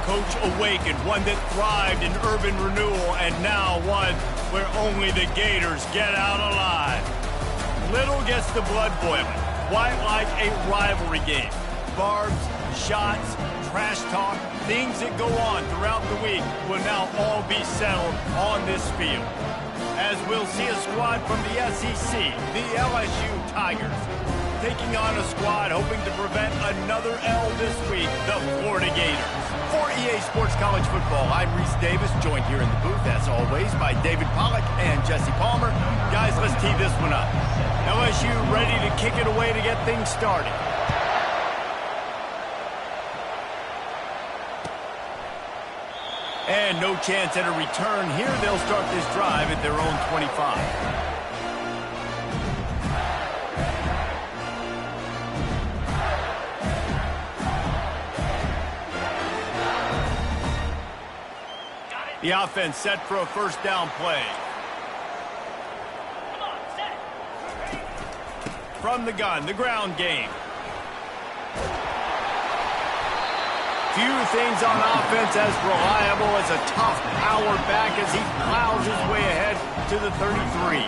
coach awakened, one that thrived in urban renewal, and now one where only the Gators get out alive. Little gets the blood boiling, quite like a rivalry game. Barbs, shots, trash talk, things that go on throughout the week will now all be settled on this field. As we'll see a squad from the SEC, the LSU Tigers, taking on a squad hoping to prevent another L this week, the Florida Gators. For EA Sports College Football, I'm Reese Davis, joined here in the booth, as always, by David Pollack and Jesse Palmer. Guys, let's tee this one up. LSU ready to kick it away to get things started. And no chance at a return here. They'll start this drive at their own 25. The offense set for a first down play. From the gun, the ground game. Few things on offense as reliable as a tough power back as he plows his way ahead to the 33.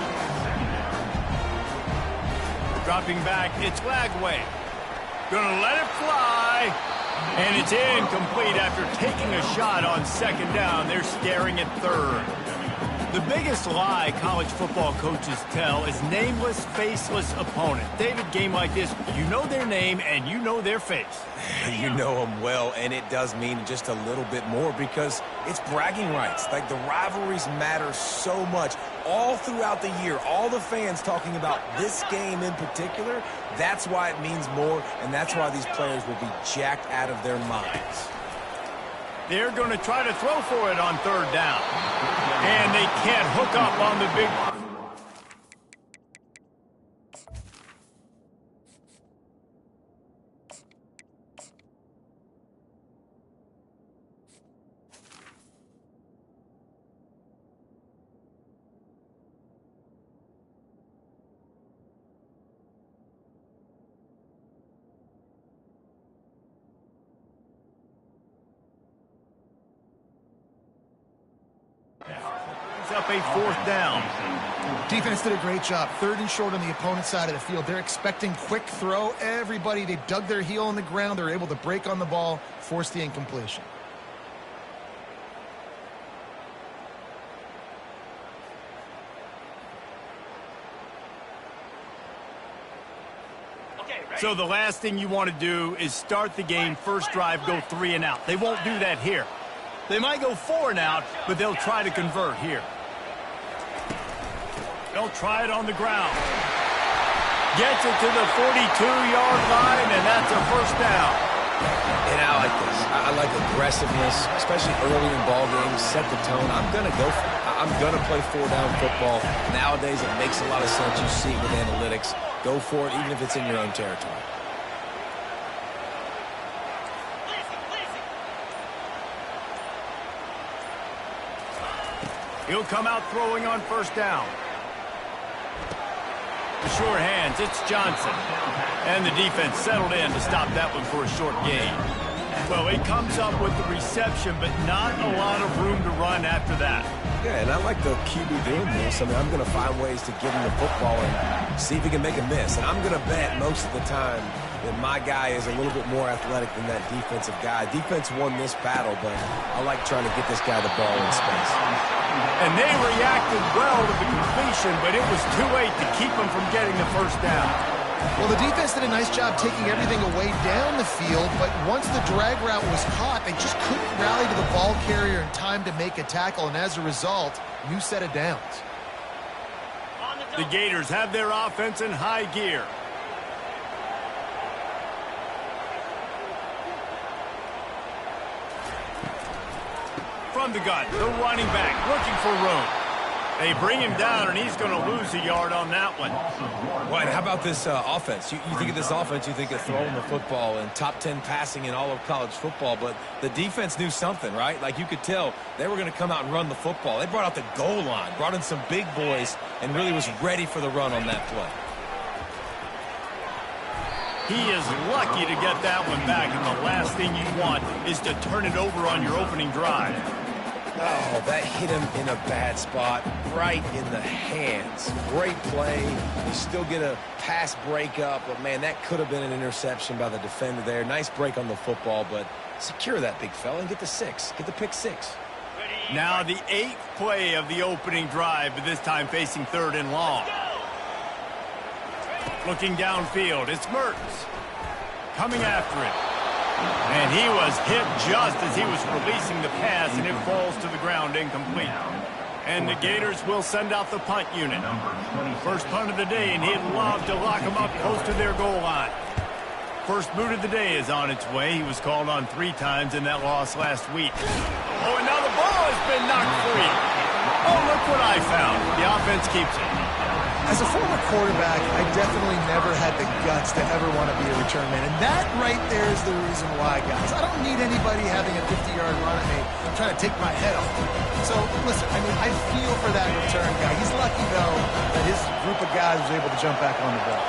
Dropping back, it's Lagway. Gonna let it fly. And it's incomplete after taking a shot on second down. They're staring at third. The biggest lie college football coaches tell is nameless, faceless opponent. David, game like this, you know their name and you know their face. You know them well, and it does mean just a little bit more because it's bragging rights. Like, the rivalries matter so much all throughout the year. All the fans talking about this game in particular, that's why it means more, and that's why these players will be jacked out of their minds. They're going to try to throw for it on third down. And they can't hook up on the big... up a fourth down. Defense did a great job. Third and short on the opponent's side of the field. They're expecting quick throw. Everybody, they dug their heel on the ground. They're able to break on the ball, force the incompletion. So the last thing you want to do is start the game, first drive, go 3 and out. They won't do that here. They might go 4 and out, but they'll try to convert here. They'll try it on the ground. Gets it to the 42-yard line, and that's a first down. And I like this. I like aggressiveness, especially early in ball games. Set the tone. I'm going to go for it. I'm going to play 4-down football. Nowadays, it makes a lot of sense. You see it with analytics. Go for it, even if it's in your own territory. He'll come out throwing on first down. The sure hands, it's Johnson. And the defense settled in to stop that one for a short gain. Well, it comes up with the reception, but not a lot of room to run after that. Yeah, and I like the QB doing this. I mean, I'm going to find ways to give him the football and see if he can make a miss. And I'm going to bet most of the time that my guy is a little bit more athletic than that defensive guy. Defense won this battle, but I like trying to get this guy the ball in space. And they reacted well to the completion, but it was too late to keep them from getting the first down. Well, the defense did a nice job taking everything away down the field, but once the drag route was caught, they just couldn't rally to the ball carrier in time to make a tackle, and as a result, new set of downs. The Gators have their offense in high gear. From the gun, the running back looking for room. They bring him down, and he's going to lose a yard on that one. Well, how about this offense? You think of this offense, you think of throwing the football and top 10 passing in all of college football, but the defense knew something, right? Like, you could tell they were going to come out and run the football. They brought out the goal line, brought in some big boys, and really was ready for the run on that play. He is lucky to get that one back, and the last thing you want is to turn it over on your opening drive. Oh, that hit him in a bad spot, right in the hands. Great play. You still get a pass breakup, but, man, that could have been an interception by the defender there. Nice break on the football, but secure that big fella and get the 6. Get the pick 6. Now the 8th play of the opening drive, but this time facing 3rd and long. Looking downfield, it's Mertens coming after it. And he was hit just as he was releasing the pass, and it falls to the ground incomplete. And the Gators will send out the punt unit. First punt of the day, and he'd love to lock them up close to their goal line. First boot of the day is on its way. He was called on 3 times in that loss last week. Oh, and now the ball has been knocked free. Oh, look what I found. The offense keeps it. As a former quarterback, I definitely never had the guts to ever want to be a return man. And that right there is the reason why, guys. I don't need anybody having a 50-yard run at me trying to take my head off. So, listen, I mean, I feel for that return guy. He's lucky, though, that his group of guys was able to jump back on the ball.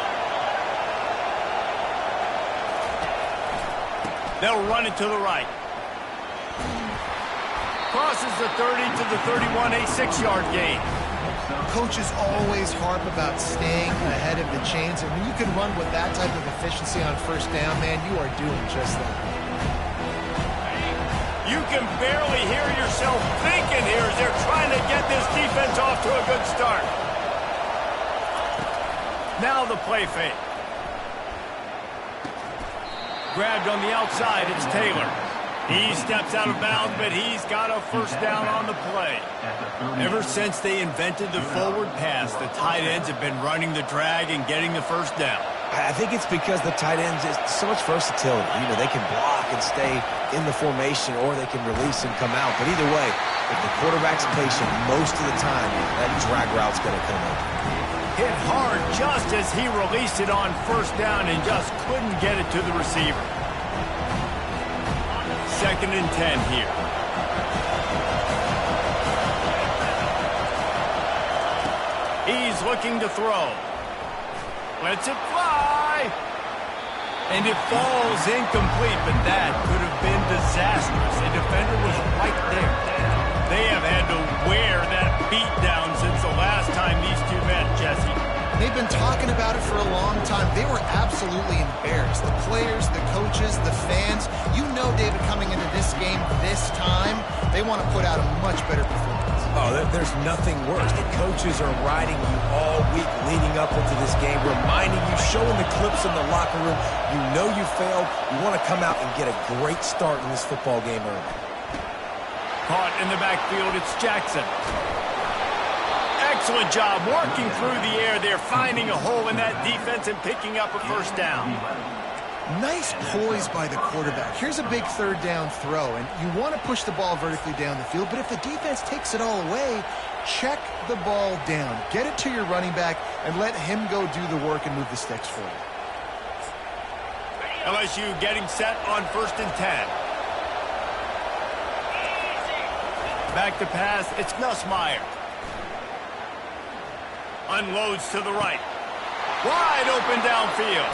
They'll run it to the right. Crosses the 30 to the 31, a 6-yard gain. Coaches always harp about staying ahead of the chains, and when you can run with that type of efficiency on first down, man, you are doing just that. You can barely hear yourself thinking here as they're trying to get this defense off to a good start. Now the play fake. Grabbed on the outside, it's Taylor. He steps out of bounds, but he's got a first down on the play. Ever since they invented the forward pass, the tight ends have been running the drag and getting the first down. I think it's because the tight ends is so much versatility. You know, they can block and stay in the formation, or they can release and come out. But either way, if the quarterback's patient most of the time, that drag route's going to come up. Hit hard just as he released it on first down and just couldn't get it to the receiver. 2nd and 10 here. He's looking to throw. Lets it fly. And it falls incomplete, but that could have been disastrous. The defender was right there. They have had to wear that beat down since the last time these two met, Jesse. They've been talking about it for a long time. They were absolutely embarrassed. The players, the coaches, the fans. You know, David, coming into this game this time, they want to put out a much better performance. Oh, there's nothing worse. The coaches are riding you all week leading up into this game, reminding you, showing the clips in the locker room. You know you failed. You want to come out and get a great start in this football game early. Caught in the backfield, it's Jackson. Excellent job working through the air there, finding a hole in that defense and picking up a first down. Nice poise by the quarterback. Here's a big 3rd down throw, and you want to push the ball vertically down the field, but if the defense takes it all away, check the ball down. Get it to your running back and let him go do the work and move the sticks for you. LSU getting set on 1st and 10. Back to pass, it's Nussmeier. Unloads to the right. Wide open downfield.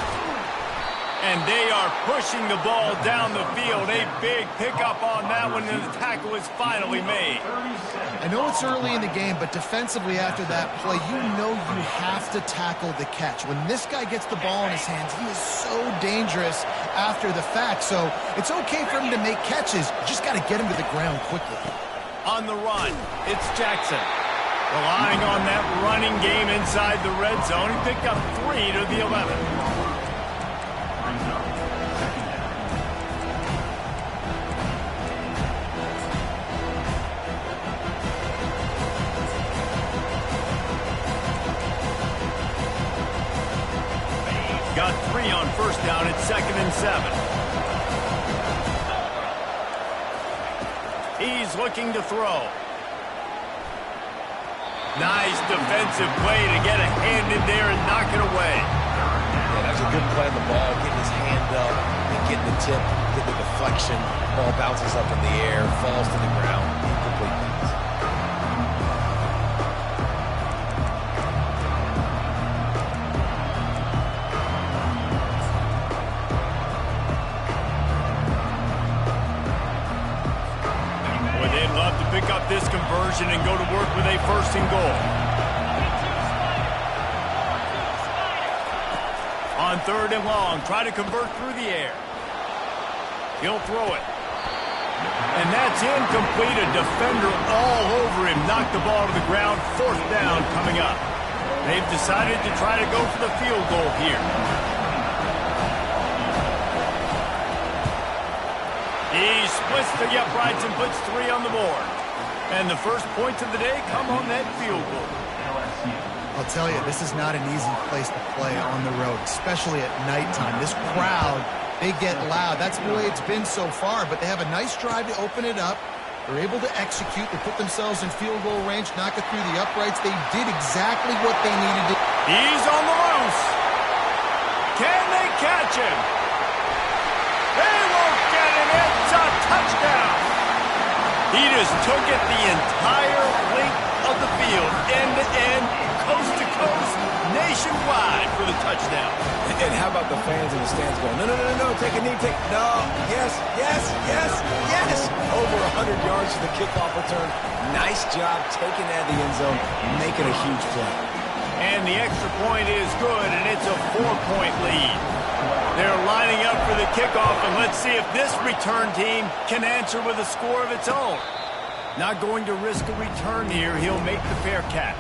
And they are pushing the ball down the field. A big pickup on that one, and the tackle is finally made. I know it's early in the game, but defensively after that play, you know you have to tackle the catch. When this guy gets the ball in his hands, he is so dangerous after the fact. So it's okay for him to make catches. You just got to get him to the ground quickly. On the run, it's Jackson. Relying on that running game inside the red zone. He picked up 3 to the 11. Got 3 on first down at 2nd and 7. He's looking to throw. Nice defensive play to get a hand in there and knock it away. Yeah, that was a good play on the ball, getting his hand up and getting the tip, getting the deflection. Ball bounces up in the air, falls to the ground. Incomplete pass. pick up this conversion and go to work with a 1st and goal. On 3rd and long, try to convert through the air. He'll throw it. And that's incomplete. A defender all over him. Knocked the ball to the ground. 4th down coming up. They've decided to try to go for the field goal here. He splits the uprights and puts 3 on the board. And the first points of the day come on that field goal. I'll tell you, this is not an easy place to play on the road, especially at nighttime. This crowd, they get loud. That's the way it's been so far, but they have a nice drive to open it up. They're able to execute. They put themselves in field goal range, knock it through the uprights. They did exactly what they needed to. He's on the loose. Can they catch him? They won't get it. It's a touchdown. He just took it the entire length of the field, end to end, coast to coast, nationwide for the touchdown. And how about the fans in the stands going, no, take a knee, no, yes. Over 100 yards to the kickoff return. Nice job taking that to the end zone, making a huge play. And the extra point is good, and it's a 4-point lead. They're lining up for the kickoff, and let's see if this return team can answer with a score of its own. Not going to risk a return here. He'll make the fair catch.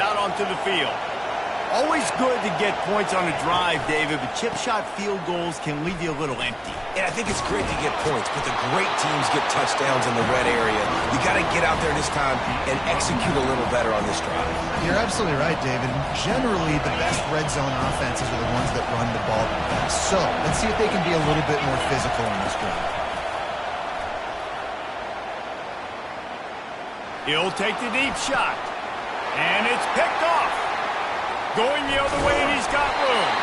Out onto the field. Always good to get points on a drive, David, but chip shot field goals can leave you a little empty. And I think it's great to get points, but the great teams get touchdowns in the red area. You got to get out there this time and execute a little better on this drive. You're absolutely right, David. Generally, the best red zone offenses are the ones that run the ball the best. So let's see if they can be a little bit more physical on this drive. He'll take the deep shot. And it's picked off. Going the other way, and he's got room.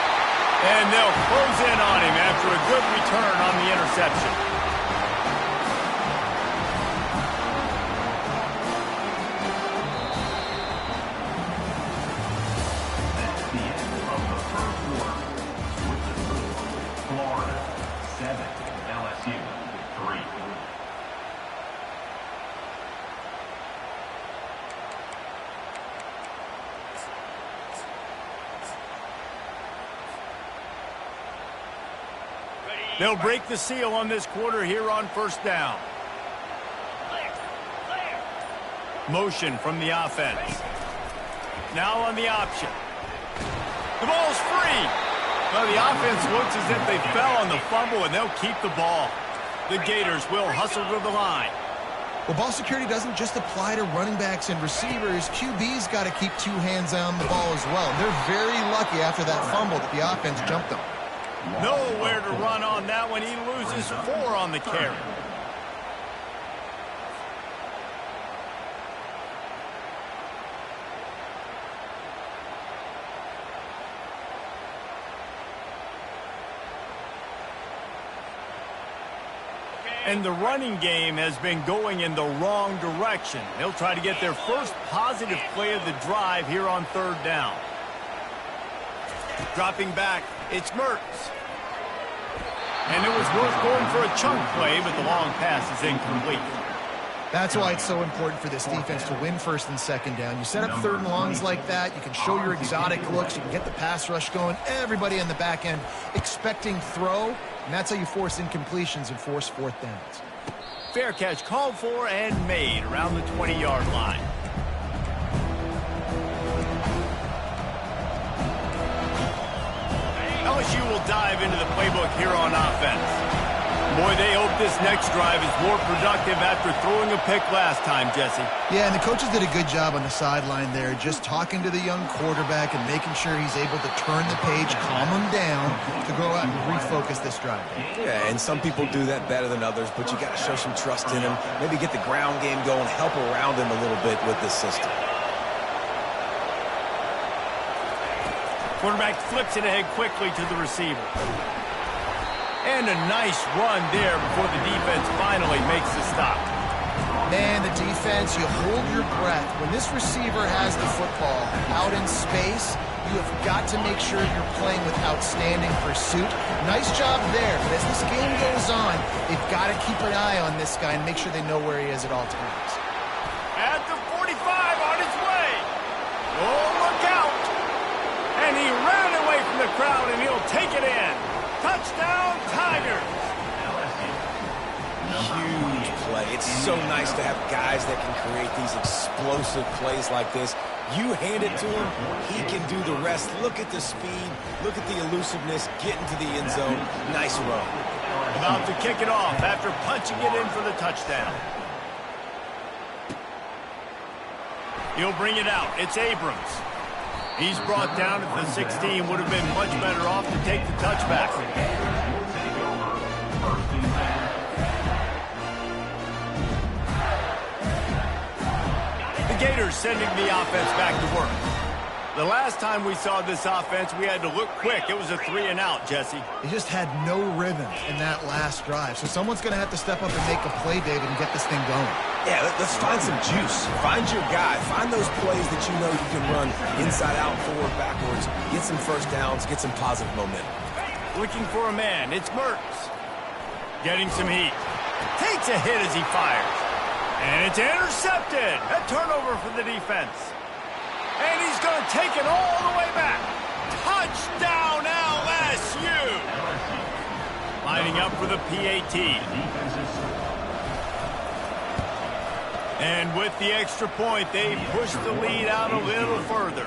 And they'll close in on him after a good return on the interception. That's the end of the 1st quarter. With the score, Florida 7, LSU 3. They'll break the seal on this quarter here on 1st down. Motion from the offense. Now on the option. The ball's free. Well, the offense looks as if they fell on the fumble, and they'll keep the ball. The Gators will hustle to the line. Well, ball security doesn't just apply to running backs and receivers. QB's got to keep 2 hands on the ball as well. They're very lucky after that fumble that the offense jumped them. Nowhere to run on that one. He loses 4 on the carry. And the running game has been going in the wrong direction. They'll try to get their first positive play of the drive here on 3rd down. Dropping back, it's Mertz. And it was worth going for a chunk play, but the long pass is incomplete. That's why it's so important for this defense to win 1st and 2nd down. You set up 3rd and longs like that, you can show your exotic looks, you can get the pass rush going, everybody on the back end expecting throw, and that's how you force incompletions and force 4th downs. Fair catch called for and made around the 20-yard line. LSU will dive into the playbook here on offense. Boy, they hope this next drive is more productive after throwing a pick last time, Jesse. Yeah, and the coaches did a good job on the sideline there, just talking to the young quarterback and making sure he's able to turn the page, calm him down, to go out and refocus this drive. Yeah, and some people do that better than others, but you got to show some trust in him, maybe get the ground game going, help around him a little bit with this system. Quarterback flips it ahead quickly to the receiver. And a nice run there before the defense finally makes the stop. Man, the defense, you hold your breath. When this receiver has the football out in space, you have got to make sure you're playing with outstanding pursuit. Nice job there, but as this game goes on, they've got to keep an eye on this guy and make sure they know where he is at all times. At the 45, on his way. Oh, look out. And he ran away from the crowd, and he'll take it in. Touchdown, Tigers. Huge play. It's so nice to have guys that can create these explosive plays like this. You hand it to him, he can do the rest. Look at the speed, look at the elusiveness, get into the end zone. Nice run. About to kick it off after punching it in for the touchdown. He'll bring it out. It's Abrams. He's brought down at the 16. Would have been much better off to take the touchback. The Gators sending the offense back to work. The last time we saw this offense, we had to look quick. It was a 3-and-out, Jesse. They just had no rhythm in that last drive. So someone's going to have to step up and make a play, David, and get this thing going. Yeah, let's find some juice. Find your guy. Find those plays that you know you can run inside out, forward, backwards. Get some first downs. Get some positive momentum. Looking for a man. It's Mertz. Getting some heat. Takes a hit as he fires. And it's intercepted. A turnover for the defense. And he's going to take it all the way back. Touchdown, LSU. Lining up for the PAT. And with the extra point, they push the lead out a little further.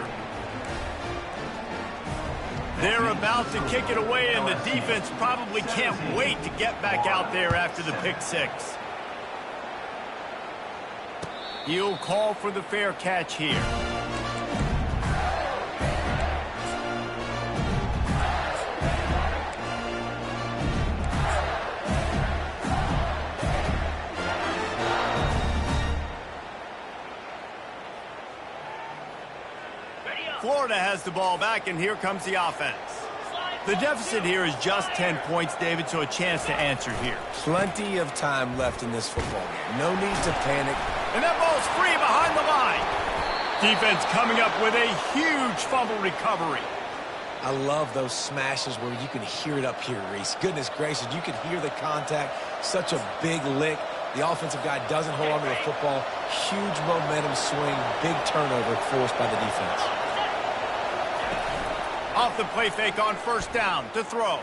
They're about to kick it away, and the defense probably can't wait to get back out there after the pick six. He'll call for the fair catch here. Florida has the ball back, and here comes the offense. The deficit here is just 10 points, David, so a chance to answer here. Plenty of time left in this football game. No need to panic. And that ball's free behind the line. Defense coming up with a huge fumble recovery. I love those smashes where you can hear it up here, Reese. Goodness gracious, you can hear the contact. Such a big lick. The offensive guy doesn't hold on to the football. Huge momentum swing. Big turnover forced by the defense. Off the play fake on first down to throw.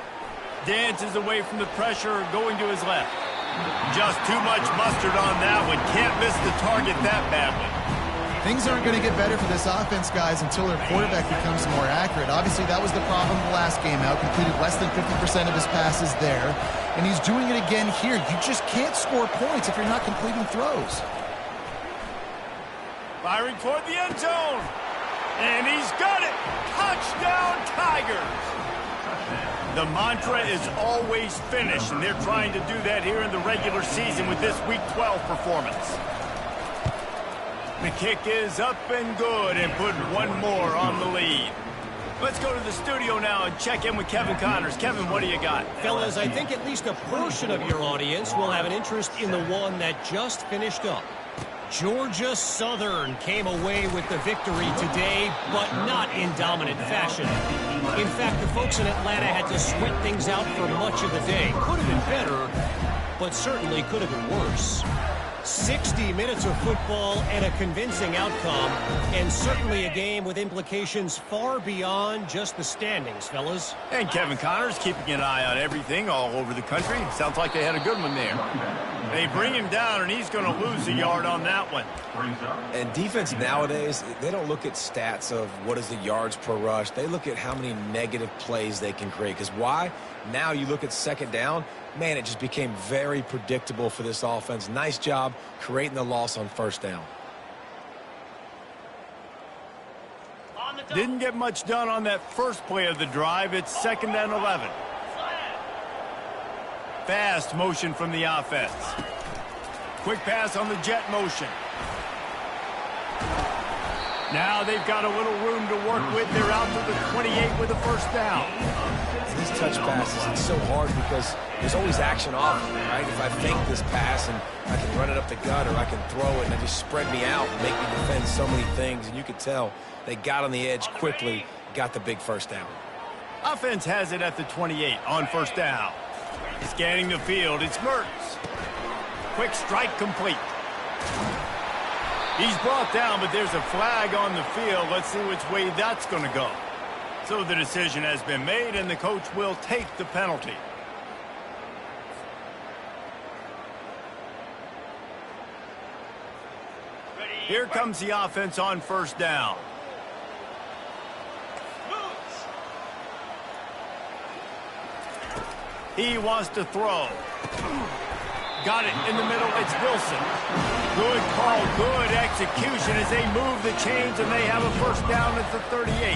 Dances away from the pressure, going to his left. Just too much mustard on that one. Can't miss the target that badly. Things aren't going to get better for this offense, guys, until their quarterback becomes more accurate. Obviously, that was the problem the last game out. Completed less than 50% of his passes there. And he's doing it again here. You just can't score points if you're not completing throws. Firing toward the end zone. And he's got it. Touchdown, Tigers. The mantra is always finish, and they're trying to do that here in the regular season with this Week 12 performance. The kick is up and good, and put one more on the lead. Let's go to the studio now and check in with Kevin Connors. Kevin, what do you got? Fellas, I think at least a portion of your audience will have an interest in the one that just finished up. Georgia Southern came away with the victory today, but not in dominant fashion. In fact, the folks in Atlanta had to sweat things out for much of the day. Could have been better, but certainly could have been worse. 60 minutes of football and a convincing outcome, and certainly a game with implications far beyond just the standings, fellas. And Kevin Connors keeping an eye on everything all over the country. Sounds like they had a good one there. They bring him down, and he's going to lose a yard on that one. And defense nowadays, they don't look at stats of what is the yards per rush. They look at how many negative plays they can create. Because why? Now you look at second down, man, it just became very predictable for this offense. Nice job creating the loss on first down. Didn't get much done on that first play of the drive. It's 2nd and 11. Fast motion from the offense. Quick pass on the jet motion. Now they've got a little room to work with. They're out to the 28 with a first down. These touch passes, it's so hard because there's always action off them, right? If I fake this pass and I can run it up the gut or I can throw it and they just spread me out and make me defend so many things. And you could tell they got on the edge quickly, got the big first down. Offense has it at the 28 on first down. Scanning the field, it's Mertz. Quick strike complete. He's brought down, but there's a flag on the field. Let's see which way that's going to go. So the decision has been made, and the coach will take the penalty. Here comes the offense on first down. He wants to throw. Got it in the middle. It's Wilson. Good call, good execution as they move the chains, and they have a first down at the 38.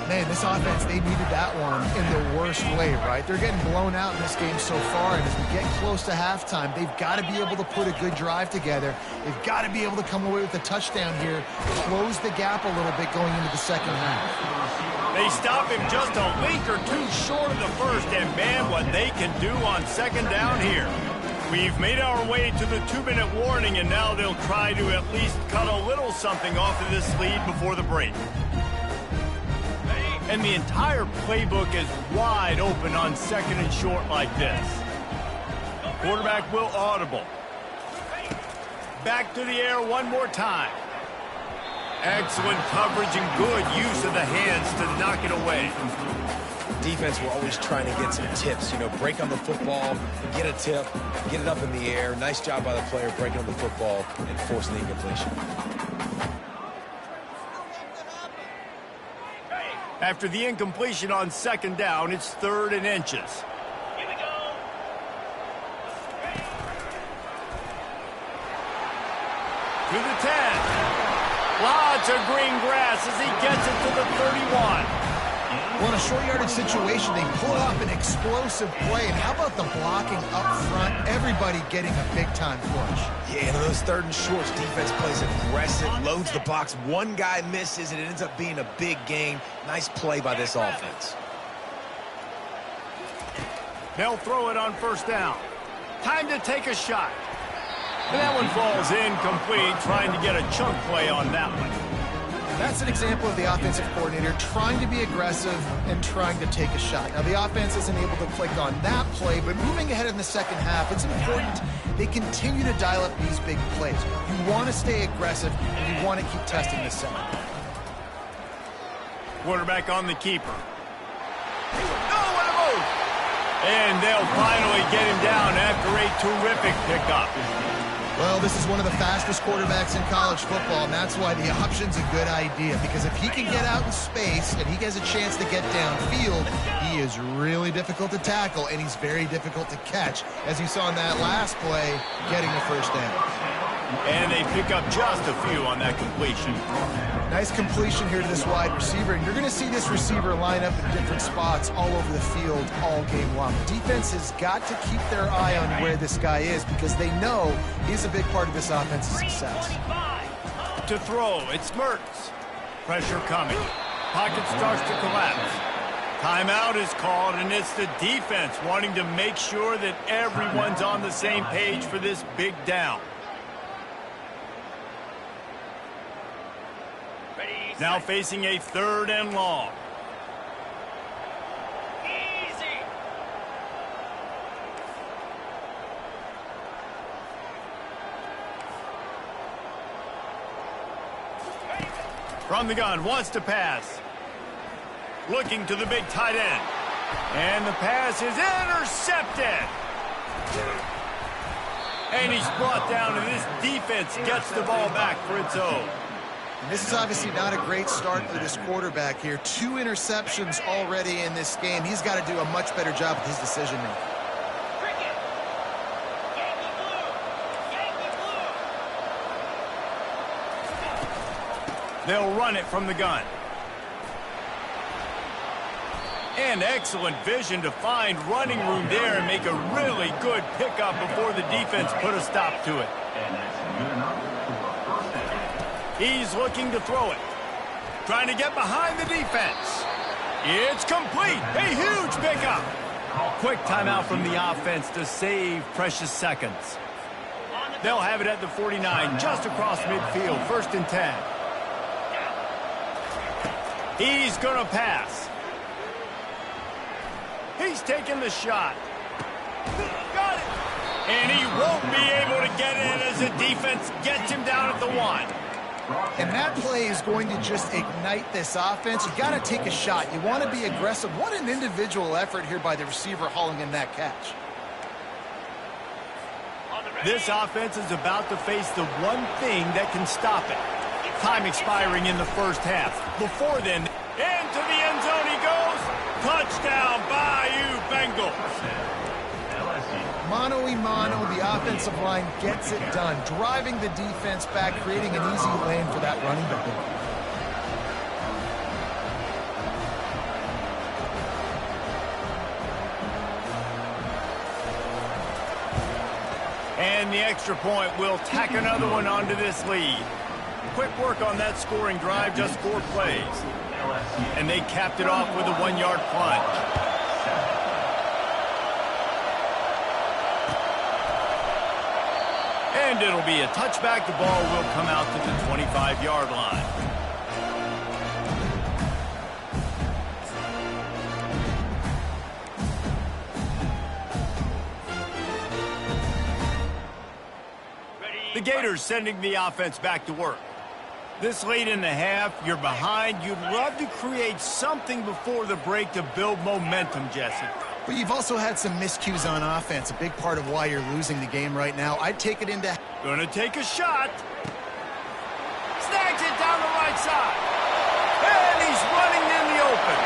Man, this offense, they needed that one in the worst way, right? They're getting blown out in this game so far, and as we get close to halftime, they've got to be able to put a good drive together. They've got to be able to come away with a touchdown here, close the gap a little bit going into the second half. They stop him just a link or two short of the first, and man, what they can do on second down here. We've made our way to the 2-minute warning, and now they'll try to at least cut a little something off of this lead before the break. And the entire playbook is wide open on second and short like this. Quarterback will audible. Back to the air one more time. Excellent coverage and good use of the hands to knock it away. Defense, we're always trying to get some tips. You know, break on the football, get a tip, get it up in the air. Nice job by the player breaking on the football and forcing the incompletion. After the incompletion on second down, it's 3rd and inches. Here we go. To the 10. Lots of green grass as he gets it to the 31. Well, in a short yardage situation, they pull off an explosive play. And how about the blocking up front? Everybody getting a big-time push. Yeah, and those 3rd and shorts, defense plays aggressive, loads the box. One guy misses, and it ends up being a big game. Nice play by this offense. They'll throw it on first down. Time to take a shot. And that one falls incomplete, trying to get a chunk play on that one. That's an example of the offensive coordinator trying to be aggressive and trying to take a shot. Now, the offense isn't able to click on that play, but moving ahead in the second half, it's important they continue to dial up these big plays. You want to stay aggressive, and you want to keep testing the center. Quarterback on the keeper. Oh, what a move! And they'll finally get him down after a terrific pickup. Well, this is one of the fastest quarterbacks in college football, and that's why the option's a good idea. Because if he can get out in space and he has a chance to get downfield, he is really difficult to tackle, and he's very difficult to catch, as you saw in that last play, getting the first down. And they pick up just a few on that completion. Nice completion here to this wide receiver, and you're going to see this receiver line up in different spots all over the field all game long. The defense has got to keep their eye on where this guy is because they know he's a big part of this offense's success. To throw, it's Mertz. Pressure coming. Pocket starts to collapse. Timeout is called, and it's the defense wanting to make sure that everyone's on the same page for this big down. Now facing a 3rd and long. Easy. From the gun, wants to pass. Looking to the big tight end. And the pass is intercepted. And he's brought down, and this defense gets the ball back for its own. This is obviously not a great start for this quarterback here. 2 interceptions already in this game. He's got to do a much better job with his decision-making. They'll run it from the gun. And excellent vision to find running room there and make a really good pickup before the defense put a stop to it. And that's good enough for a first down. He's looking to throw it. Trying to get behind the defense. It's complete. A huge pickup. Quick timeout from the offense to save precious seconds. They'll have it at the 49, just across midfield, 1st and 10. He's going to pass. He's taking the shot. Got it. And he won't be able to get it as the defense gets him down at the 1. And that play is going to just ignite this offense. You got to take a shot. You want to be aggressive. What an individual effort here by the receiver hauling in that catch. This offense is about to face the one thing that can stop it. Time expiring in the first half. Before then, into the end zone he goes. Touchdown, Bayou Bengals. Mano-a-mano, the offensive line gets it done, driving the defense back, creating an easy lane for that running back. And the extra point will tack another one onto this lead. Quick work on that scoring drive, just 4 plays. And they capped it off with a 1-yard plunge. And it'll be a touchback. The ball will come out to the 25-yard line. The Gators sending the offense back to work. This late in the half, you're behind. You'd love to create something before the break to build momentum, Jesse. But you've also had some miscues on offense, a big part of why you're losing the game right now. I'd take it into... Gonna take a shot. Snags it down the right side. And he's running in the open.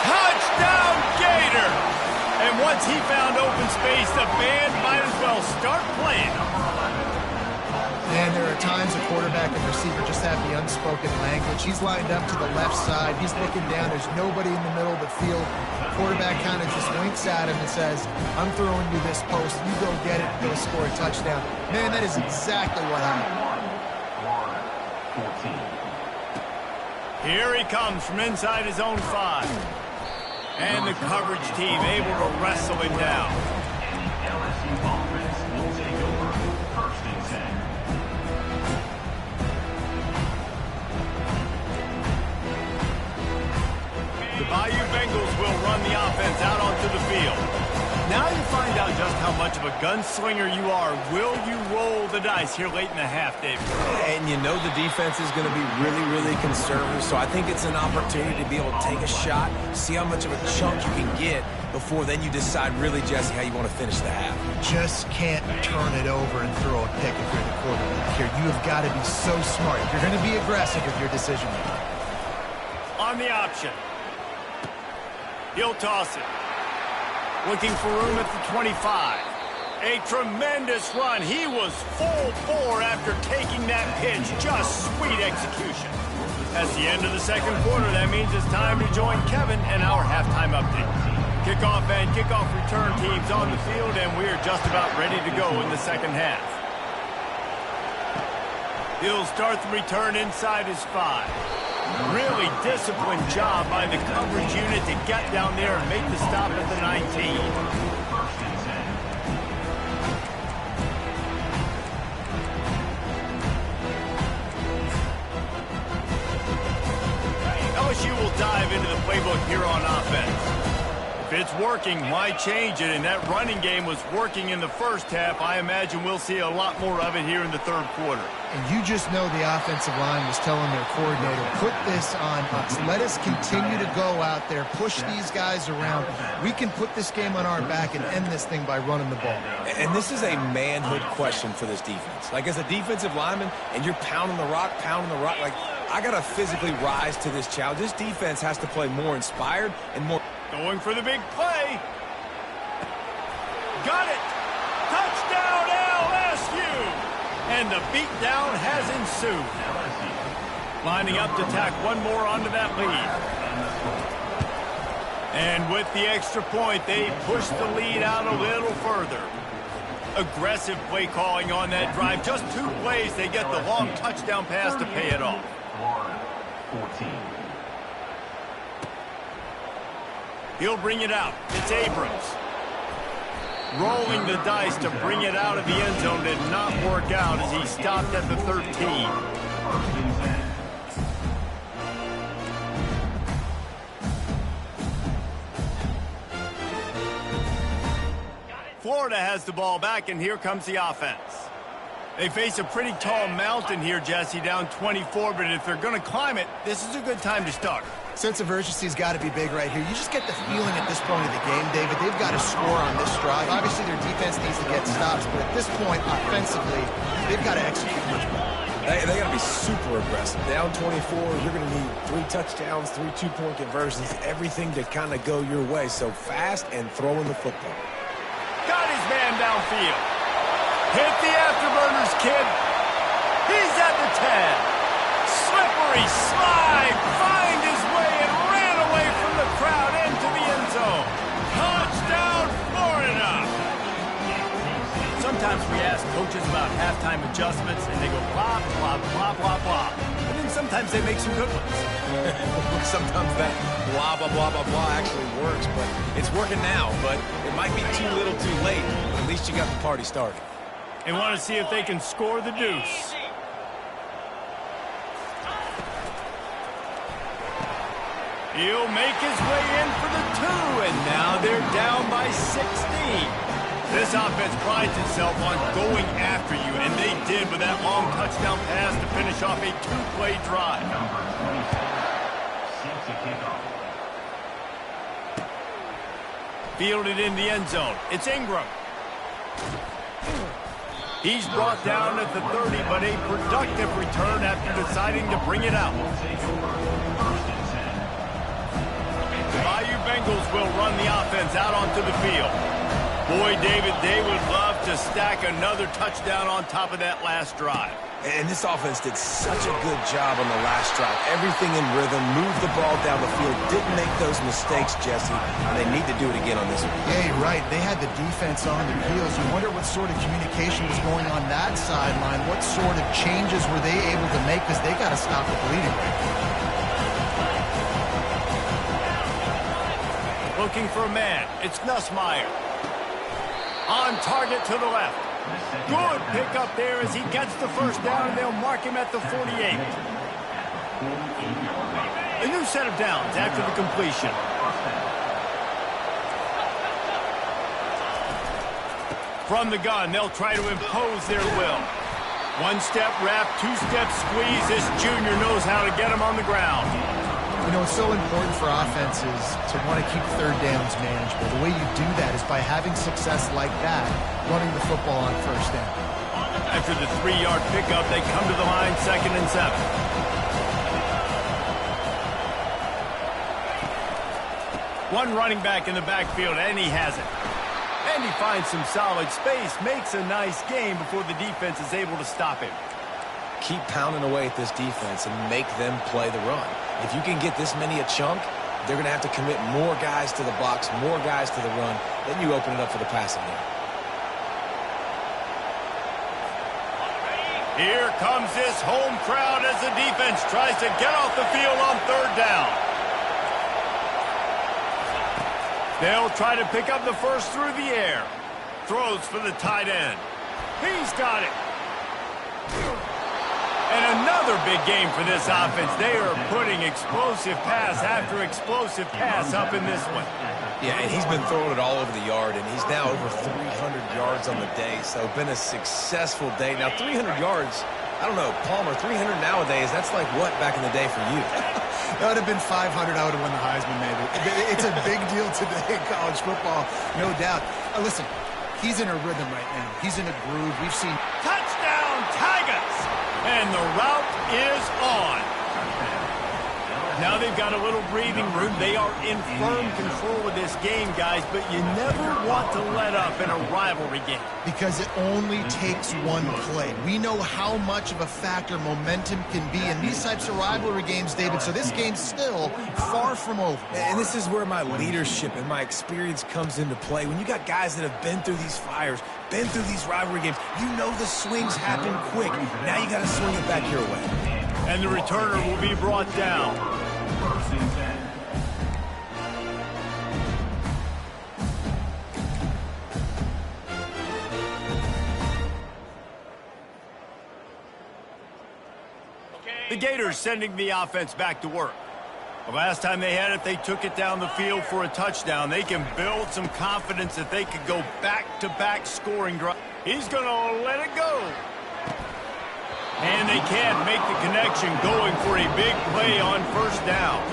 Touchdown, Gator! And once he found open space, the band might as well start playing. And there are times a quarterback and receiver just have the unspoken language. He's lined up to the left side. He's looking down. There's nobody in the middle of the field. Quarterback kind of just winks at him and says, I'm throwing you this post. You go get it. Go score a touchdown. Man, that is exactly what happened. Here he comes from inside his own 5. And the coverage team able to wrestle him down. LSU offense will take over 1st and 10. The Bayou Bengals will run the offense out onto the field. Now you find out just how much of a gunslinger you are. Will you roll the dice here late in the half, David? And you know the defense is going to be really, really conservative, so I think it's an opportunity to be able to take a shot, see how much of a chunk you can get before then you decide really, Jesse, how you want to finish the half. Just can't turn it over and throw a pick if you're the quarterback here. You have got to be so smart. You're going to be aggressive with your decision making. On the option. He'll toss it. Looking for room at the 25. A tremendous run. He was full bore after taking that pitch. Just sweet execution. That's the end of the second quarter. That means it's time to join Kevin and our halftime update. Kickoff and kickoff return teams on the field, and we're just about ready to go in the second half. He'll start the return inside his 5. Really disciplined job by the coverage unit to get down there and make the stop at the 19. 1st and 10. LSU will dive into the playbook here on offense. If it's working, why change it? And that running game was working in the first half. I imagine we'll see a lot more of it here in the third quarter. And you just know the offensive line was telling their coordinator, put this on us. Let us continue to go out there, push these guys around. We can put this game on our back and end this thing by running the ball. And this is a manhood question for this defense. Like, as a defensive lineman, and you're pounding the rock, like, I got to physically rise to this challenge. This defense has to play more inspired and more... Going for the big play. Got it. Touchdown, LSU. And the beatdown has ensued. Lining up to tack one more onto that lead. And with the extra point, they push the lead out a little further. Aggressive play calling on that drive. Just 2 plays, they get the long touchdown pass to pay it off. Florida 14. He'll bring it out. It's Abrams. Rolling the dice to bring it out of the end zone did not work out as he stopped at the 13. First and 10. Florida has the ball back, and here comes the offense. They face a pretty tall mountain here, Jesse, down 24, but if they're going to climb it, this is a good time to start. Sense of urgency's got to be big right here. You just get the feeling at this point of the game, David, they've got to score on this drive. Obviously, their defense needs to get stops, but at this point, offensively, they've got to execute much better. They got to be super aggressive. Down 24, you're going to need 3 touchdowns, 3 two-point conversions, everything to kind of go your way. So fast and throwing the football. Got his man downfield. Hit the afterburners, kid. He's at the 10. Slippery slide. Find his way and ran away from the crowd into the end zone. Touchdown, Florida. Sometimes we ask coaches about halftime adjustments, and they go blah, blah, blah, blah, blah. And then sometimes they make some good ones. Sometimes that blah, blah, blah, blah, blah actually works, but it's working now. But it might be too little too late, but at least you got the party started. They want to see if they can score the deuce. He'll make his way in for the 2, and now they're down by 16. This offense prides itself on going after you, and they did with that long touchdown pass to finish off a 2-play drive. Number 27 sets a kickoff. Fielded in the end zone. It's Ingram. He's brought down at the 30, but a productive return after deciding to bring it out. Take over. First and 10. Bayou Bengals will run the offense out onto the field. Boy, David, they would love to stack another touchdown on top of that last drive. And this offense did such a good job on the last drive. Everything in rhythm, moved the ball down the field, didn't make those mistakes, Jesse, and they need to do it again on this one. Yeah, you're right. They had the defense on their heels. You wonder what sort of communication was going on that sideline. What sort of changes were they able to make, because they got to stop the bleeding right now. Looking for a man. It's Nussmeier. On target to the left. Good pickup there as he gets the first down, and they'll mark him at the 48. A new set of downs after the completion. From the gun, they'll try to impose their will. One-step wrap, two-step squeeze. This junior knows how to get him on the ground. You know, it's so important for offenses to want to keep third downs manageable. The way you do that is by having success like that, running the football on first down. After the 3-yard pickup, they come to the line, 2nd and 7. One running back in the backfield, and he has it. And he finds some solid space, makes a nice game before the defense is able to stop him. Keep pounding away at this defense and make them play the run. If you can get this many a chunk, they're going to have to commit more guys to the box, more guys to the run. Then you open it up for the passing game. Here comes this home crowd as the defense tries to get off the field on 3rd down. They'll try to pick up the first through the air. Throws for the tight end. He's got it. And another big game for this offense. They are putting explosive pass after explosive pass up in this one. Yeah, and he's been throwing it all over the yard, and he's now over 300 yards on the day, so been a successful day. Now, 300 yards, I don't know, Palmer, 300 nowadays, that's like what back in the day for you? That would have been 500. I would have won the Heisman, maybe. It's a big deal today in college football, no doubt. Listen, he's in a rhythm right now. He's in a groove. We've seen Touchdown, Tigers! And the route is on. Now they've got a little breathing room. They are in firm control of this game, guys, but you never want to let up in a rivalry game. because it only takes one play. We know how much of a factor momentum can be in these types of rivalry games, David, so this game's still far from over. And this is where my leadership and my experience comes into play. When you got guys that have been through these fires, been through these rivalry games, you know the swings happen quick. Now you got to swing it back your way. And the returner will be brought down. The Gators sending the offense back to work. The last time they had it, they took it down the field for a touchdown. They can build some confidence that they could go back-to-back scoring drive. He's going to let it go. And they can't make the connection, going for a big play on first down.